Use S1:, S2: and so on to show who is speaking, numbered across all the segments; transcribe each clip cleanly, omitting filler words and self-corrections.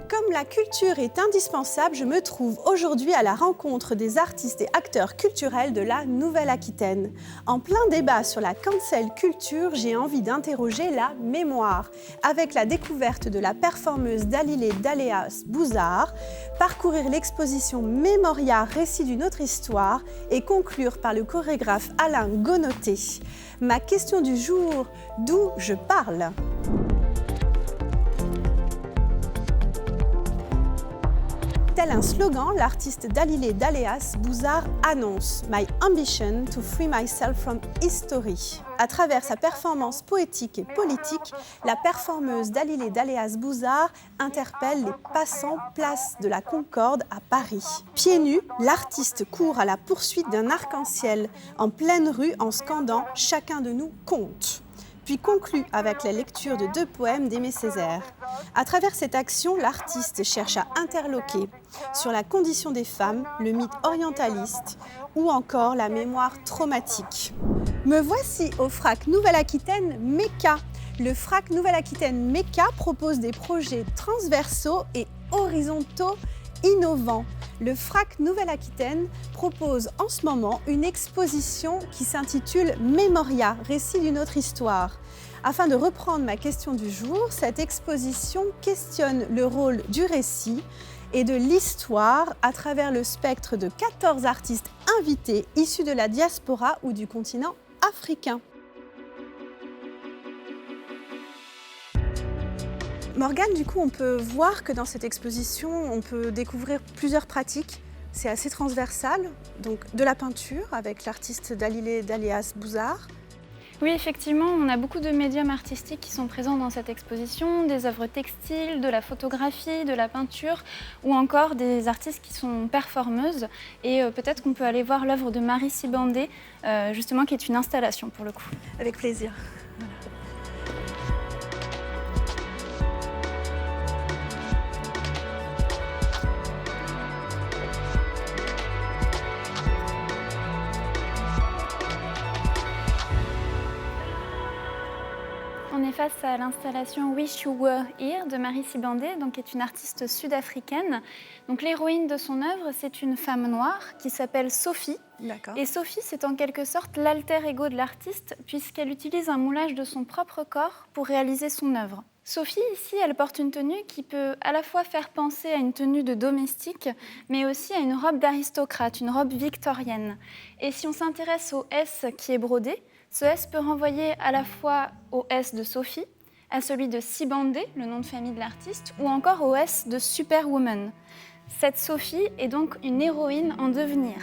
S1: Comme la culture est indispensable, je me trouve aujourd'hui à la rencontre des artistes et acteurs culturels de la Nouvelle-Aquitaine. En plein débat sur la cancel culture, j'ai envie d'interroger la mémoire, avec la découverte de la performeuse Dalilé Daléas Bouzard, parcourir l'exposition Mémoria, récit d'une autre histoire et conclure par le chorégraphe Alain Gonoté. Ma question du jour, d'où je parle ? Tel un slogan, l'artiste Dalilé Daléas Bouzard annonce « My ambition to free myself from history ». À travers sa performance poétique et politique, la performeuse Dalilé Daléas Bouzard interpelle les passants place de la Concorde à Paris. Pieds nus, l'artiste court à la poursuite d'un arc-en-ciel en pleine rue en scandant « Chacun de nous compte ». Puis conclut avec la lecture de 2 poèmes d'Aimé Césaire. À travers cette action, l'artiste cherche à interloquer sur la condition des femmes, le mythe orientaliste ou encore la mémoire traumatique. Me voici au FRAC Nouvelle-Aquitaine MECA. Le FRAC Nouvelle-Aquitaine MECA propose des projets transversaux et horizontaux innovants. Le FRAC Nouvelle-Aquitaine propose en ce moment une exposition qui s'intitule Mémoria, récit d'une autre histoire. Afin de reprendre ma question du jour, cette exposition questionne le rôle du récit et de l'histoire à travers le spectre de 14 artistes invités issus de la diaspora ou du continent africain. Morgane, du coup, on peut voir que dans cette exposition, on peut découvrir plusieurs pratiques. C'est assez transversal, donc de la peinture avec l'artiste Dalilé Daléas Bouzard.
S2: Oui, effectivement, on a beaucoup de médiums artistiques qui sont présents dans cette exposition, des œuvres textiles, de la photographie, de la peinture ou encore des artistes qui sont performeuses. Et peut-être qu'on peut aller voir l'œuvre de Marie Sibandé, justement, qui est une installation pour le coup.
S1: Avec plaisir. Voilà.
S2: On est face à l'installation Wish You Were Here de Marie Sibandé, donc, qui est une artiste sud-africaine. Donc, l'héroïne de son œuvre, c'est une femme noire qui s'appelle Sophie.
S1: D'accord.
S2: Et Sophie, c'est en quelque sorte l'alter ego de l'artiste, puisqu'elle utilise un moulage de son propre corps pour réaliser son œuvre. Sophie, ici, elle porte une tenue qui peut à la fois faire penser à une tenue de domestique, mais aussi à une robe d'aristocrate, une robe victorienne. Et si on s'intéresse au S qui est brodé, ce S peut renvoyer à la fois au S de Sophie, à celui de Sibandé, le nom de famille de l'artiste, ou encore au S de Superwoman. Cette Sophie est donc une héroïne en devenir.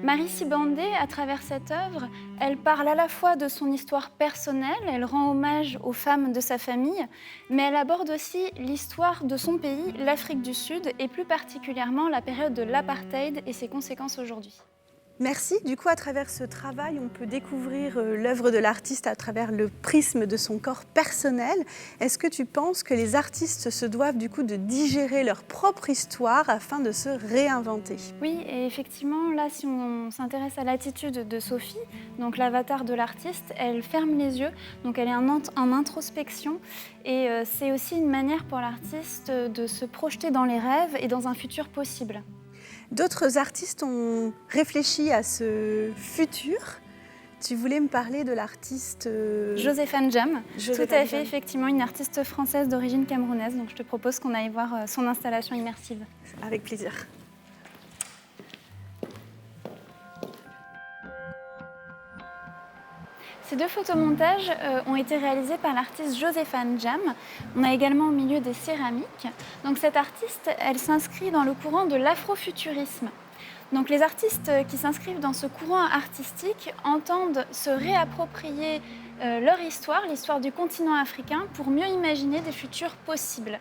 S2: Marie Sibandé, à travers cette œuvre, elle parle à la fois de son histoire personnelle, elle rend hommage aux femmes de sa famille, mais elle aborde aussi l'histoire de son pays, l'Afrique du Sud, et plus particulièrement la période de l'apartheid et ses conséquences aujourd'hui.
S1: Merci. Du coup, à travers ce travail, on peut découvrir l'œuvre de l'artiste à travers le prisme de son corps personnel. Est-ce que tu penses que les artistes se doivent du coup de digérer leur propre histoire afin de se réinventer ?
S2: Oui, et effectivement, là, si on s'intéresse à l'attitude de Sophie, donc l'avatar de l'artiste, elle ferme les yeux, donc elle est en introspection. Et c'est aussi une manière pour l'artiste de se projeter dans les rêves et dans un futur possible.
S1: D'autres artistes ont réfléchi à ce futur. Tu voulais me parler de l'artiste...
S2: Joséphane Jam, tout à fait, effectivement, une artiste française d'origine camerounaise. Donc je te propose qu'on aille voir son installation immersive.
S1: Avec plaisir.
S2: Ces 2 photomontages ont été réalisés par l'artiste Joséphane Jam. On a également au milieu des céramiques. Donc cette artiste, elle s'inscrit dans le courant de l'afrofuturisme. Donc les artistes qui s'inscrivent dans ce courant artistique entendent se réapproprier leur histoire, l'histoire du continent africain, pour mieux imaginer des futurs possibles.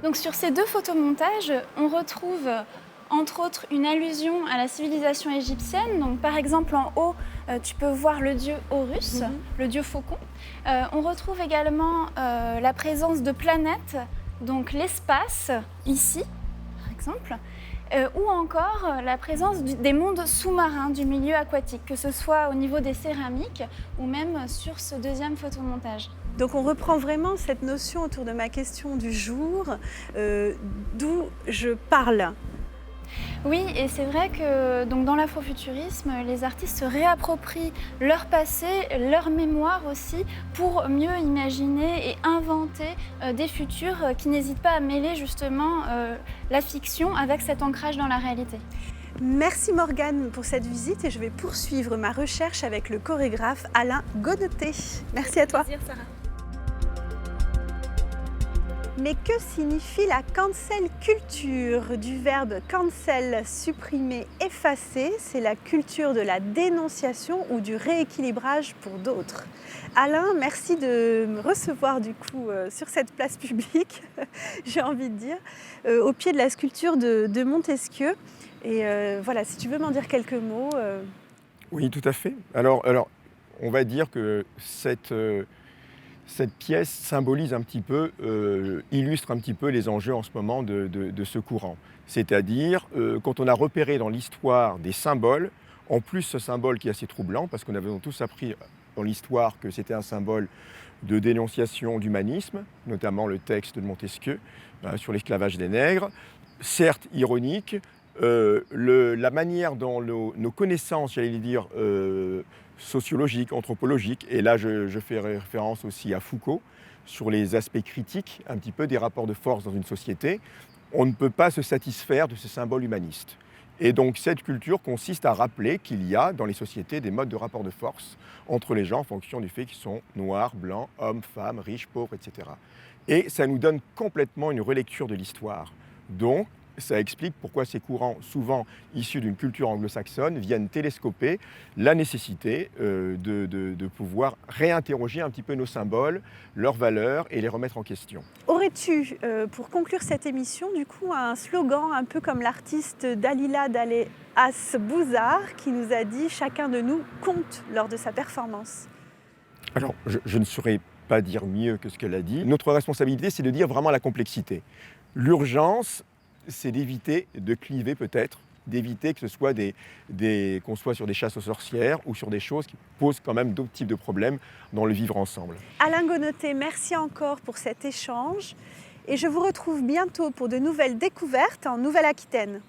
S2: Donc sur ces 2 photomontages, on retrouve entre autres une allusion à la civilisation égyptienne. Donc, par exemple, en haut, tu peux voir le dieu Horus, le dieu faucon. On retrouve également la présence de planètes, donc l'espace, ici, par exemple. Ou encore la présence des mondes sous-marins du milieu aquatique, que ce soit au niveau des céramiques ou même sur ce deuxième photomontage.
S1: Donc on reprend vraiment cette notion autour de ma question du jour, d'où je parle.
S2: Oui, et c'est vrai que donc, dans l'afrofuturisme, les artistes se réapproprient leur passé, leur mémoire aussi, pour mieux imaginer et inventer des futurs qui n'hésitent pas à mêler justement la fiction avec cet ancrage dans la réalité.
S1: Merci Morgane pour cette visite et je vais poursuivre ma recherche avec le chorégraphe Alain Gonoté. Merci à toi.
S2: Plaisir, Sarah.
S1: Mais que signifie la cancel culture? Du verbe cancel, supprimer, effacer, c'est la culture de la dénonciation ou du rééquilibrage pour d'autres. Alain, merci de me recevoir du coup sur cette place publique, j'ai envie de dire, au pied de la sculpture de Montesquieu. Et voilà, si tu veux m'en dire quelques mots.
S3: Oui, tout à fait. Alors, on va dire que cette pièce symbolise un petit peu, illustre un petit peu les enjeux en ce moment de ce courant. C'est-à-dire, quand on a repéré dans l'histoire des symboles, en plus ce symbole qui est assez troublant, parce qu'on avait tous appris dans l'histoire que c'était un symbole de dénonciation d'humanisme, notamment le texte de Montesquieu sur l'esclavage des nègres, certes ironique, la manière dont nos connaissances, j'allais dire, sociologiques, anthropologiques, et là je fais référence aussi à Foucault, sur les aspects critiques un petit peu des rapports de force dans une société, on ne peut pas se satisfaire de ces symboles humanistes. Et donc cette culture consiste à rappeler qu'il y a dans les sociétés des modes de rapport de force entre les gens en fonction du fait qu'ils sont noirs, blancs, hommes, femmes, riches, pauvres, etc. Et ça nous donne complètement une relecture de l'histoire. Donc, ça explique pourquoi ces courants, souvent issus d'une culture anglo-saxonne, viennent télescoper la nécessité de pouvoir réinterroger un petit peu nos symboles, leurs valeurs et les remettre en question.
S1: Aurais-tu, pour conclure cette émission, du coup, un slogan un peu comme l'artiste Dalila Daléas Bouzard qui nous a dit « Chacun de nous compte lors de sa performance ».
S3: Alors, je ne saurais pas dire mieux que ce qu'elle a dit. Notre responsabilité, c'est de dire vraiment la complexité. L'urgence, c'est d'éviter de cliver peut-être, d'éviter que ce soit qu'on soit sur des chasses aux sorcières ou sur des choses qui posent quand même d'autres types de problèmes dans le vivre ensemble.
S1: Alain Gonoté, merci encore pour cet échange et je vous retrouve bientôt pour de nouvelles découvertes en Nouvelle-Aquitaine.